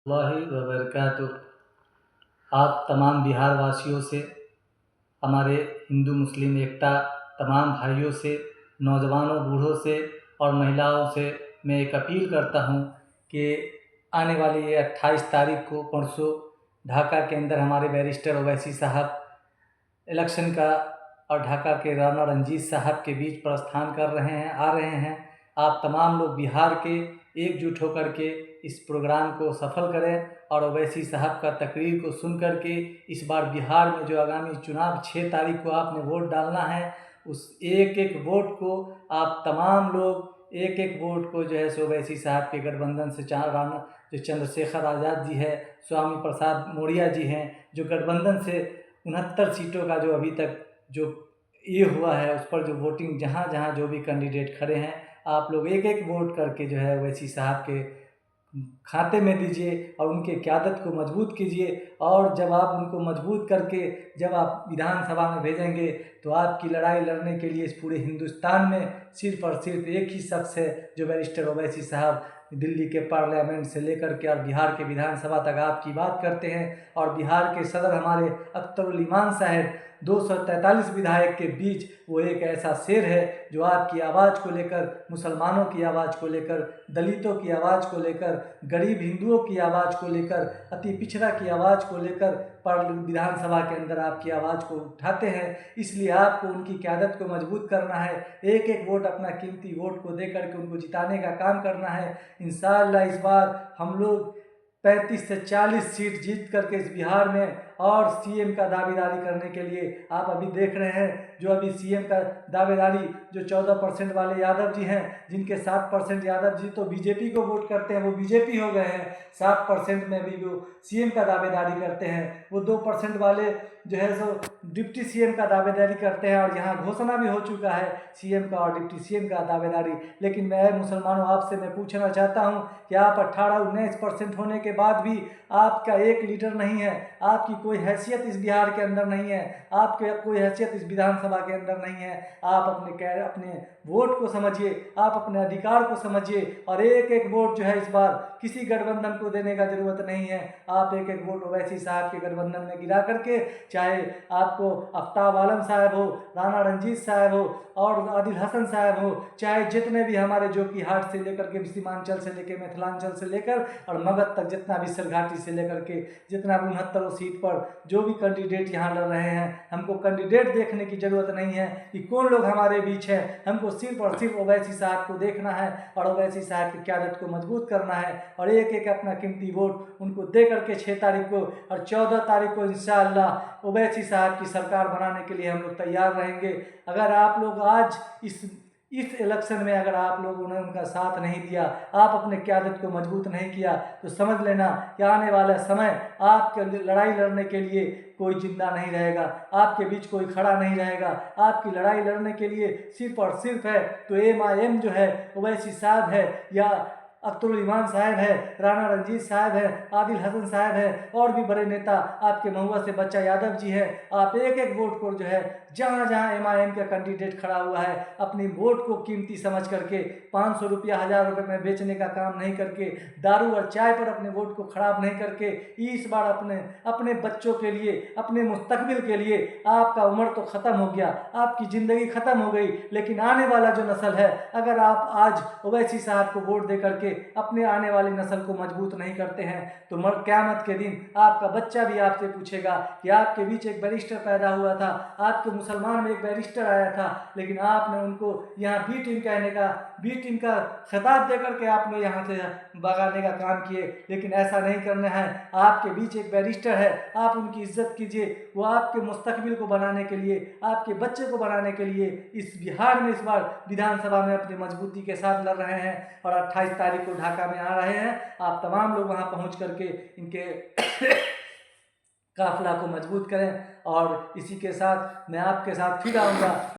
वाहि वबरकातुह। आप तमाम बिहार वासियों से, हमारे हिंदू मुस्लिम एकता तमाम भाइयों से, नौजवानों बूढ़ों से और महिलाओं से मैं एक अपील करता हूँ कि आने वाली ये 28 तारीख को परसों ढाका के अंदर हमारे बैरिस्टर ओवैसी साहब इलेक्शन का और ढाका के राणा रंजीत साहब के बीच प्रस्थान कर रहे हैं, आ रहे हैं। आप तमाम लोग बिहार के एकजुट होकर के इस प्रोग्राम को सफल करें और ओवैसी साहब का तकरीर को सुन कर के इस बार बिहार में जो आगामी चुनाव 6 तारीख को आपने वोट डालना है, उस एक एक वोट को आप तमाम लोग एक एक वोट को जो है सो ओवैसी साहब के गठबंधन से राणा जो चंद्रशेखर आज़ाद जी है, स्वामी प्रसाद मौर्य जी हैं, जो गठबंधन से 69 सीटों का जो अभी तक जो ये हुआ है, उस पर जो वोटिंग जहाँ जहाँ जो भी कैंडिडेट खड़े हैं, आप लोग एक एक वोट करके जो है ओवैसी साहब के खाते में दीजिए और उनके क़यादत को मजबूत कीजिए। और जब आप उनको मजबूत करके जब आप विधानसभा में भेजेंगे तो आपकी लड़ाई लड़ने के लिए इस पूरे हिंदुस्तान में सिर्फ़ और सिर्फ एक ही शख्स है, जो बैरिस्टर ओवैसी साहब दिल्ली के पार्लियामेंट से लेकर के और बिहार के विधानसभा तक आपकी बात करते हैं। और बिहार के सदर हमारे अख्तरुल इमान साहब 243 विधायक के बीच वो एक ऐसा शेर है जो आपकी आवाज़ को लेकर, मुसलमानों की आवाज़ को लेकर, दलितों की आवाज़ को लेकर, गरीब हिंदुओं की आवाज़ को लेकर, अति पिछड़ा की आवाज़ को लेकर विधानसभा के अंदर आपकी आवाज़ को उठाते हैं। इसलिए आपको उनकी क़यादत को मजबूत करना है, एक एक वोट अपना कीमती वोट को दे करके उनको जिताने का काम करना है। इंशाअल्लाह इस बार हम लोग 35 से 40 सीट जीत करके इस बिहार में और सीएम का दावेदारी करने के लिए, आप अभी देख रहे हैं जो अभी सीएम का दावेदारी जो 14% वाले यादव जी हैं, जिनके 7% यादव जी तो बीजेपी को वोट करते हैं, वो बीजेपी हो गए हैं। 7% में भी वो सीएम का दावेदारी करते हैं। वो 2% वाले जो है सो डिप्टी सीएम का दावेदारी करते हैं और यहाँ घोषणा भी हो चुका है सीएम का और डिप्टी सीएम का दावेदारी। लेकिन मैं मुसलमानों आपसे मैं पूछना चाहता हूँ कि आप 18-19% होने के बाद भी आपका एक लीडर नहीं है, आपकी कोई हैसियत इस बिहार के अंदर नहीं है, आपकी कोई हैसियत इस विधानसभा के अंदर नहीं है। आप अपने वोट को समझिए, आप अपने अधिकार को समझिए और एक एक वोट जो है इस बार किसी गठबंधन को देने का ज़रूरत नहीं है। आप एक एक वोट ओवैसी साहब के गठबंधन में गिरा करके, चाहे आपको आफ्ताब आलम साहब हो, राणा रंजीत साहब हो और आदिल हसन साहब हो, चाहे जितने भी हमारे जो कि हाट से लेकर के सीमांचल से लेकर मिथिलांचल से लेकर और मगध तक जितना भी सरघाटी से लेकर के जितना भी 69 सीट पर जो भी कैंडिडेट यहाँ लड़ रहे हैं, हमको कैंडिडेट देखने की ज़रूरत नहीं है कि कौन लोग हमारे बीच है। हमको सिर्फ और सिर्फ ओवैसी साहब को देखना है और ओवैसी साहब की क़यादत को मजबूत करना है और एक एक अपना कीमती वोट उनको दे करके 6 तारीख को और 14 तारीख को इंशाअल्लाह ओवैसी साहब की सरकार बनाने के लिए हम लोग तैयार रहेंगे। अगर आप लोग आज इस इलेक्शन में अगर आप लोगों ने उनका साथ नहीं दिया, आप अपने क़यादत को मजबूत नहीं किया, तो समझ लेना कि आने वाला समय आपके लड़ाई लड़ने के लिए कोई जिंदा नहीं रहेगा, आपके बीच कोई खड़ा नहीं रहेगा। आपकी लड़ाई लड़ने के लिए सिर्फ और सिर्फ है तो MIM जो है ओवैसी साहब है या अख्तरुल इमान साहब है, राणा रंजीत साहब है, आदिल हसन साहब है और भी बड़े नेता आपके महुआ से बच्चा यादव जी है। आप एक एक वोट को जो है जहाँ जहाँ MIM का कैंडिडेट खड़ा हुआ है, अपनी वोट को कीमती समझ करके 500 रुपया 1000 रुपये में बेचने का काम नहीं करके, दारू और चाय पर अपने वोट को खराब नहीं करके, इस बार अपने बच्चों के लिए, अपने मुस्तकबिल के लिए, आपका उम्र तो ख़त्म हो गया, आपकी ज़िंदगी ख़त्म हो गई, लेकिन आने वाला जो नस्ल है, अगर आप आज ओवैसी साहब को वोट दे करके अपने आने वाली नस्ल को मजबूत नहीं करते हैं तो क़यामत के दिन आपका बच्चा भी आपसे पूछेगा कि आपके बीच एक बैरिस्टर पैदा हुआ था, आपके मुसलमान में एक बैरिस्टर आया था, लेकिन आपने उनको यहाँ बी टीम का खिताब दे करके आपने यहाँ से भगाने का काम किए। लेकिन ऐसा नहीं करना है, आपके बीच एक बैरिस्टर है, आप उनकी इज्जत कीजिए। वो आपके मुस्तकबिल को बनाने के लिए, आपके बच्चे को बनाने के लिए इस बिहार में इस बार विधानसभा में अपनी मजबूती के साथ लड़ रहे हैं और 28 तारीख को ढाका में आ रहे हैं। आप तमाम लोग वहाँ पहुँच करके इनके काफिला को मजबूत करें और इसी के साथ मैं आपके साथ फिर आऊँगा।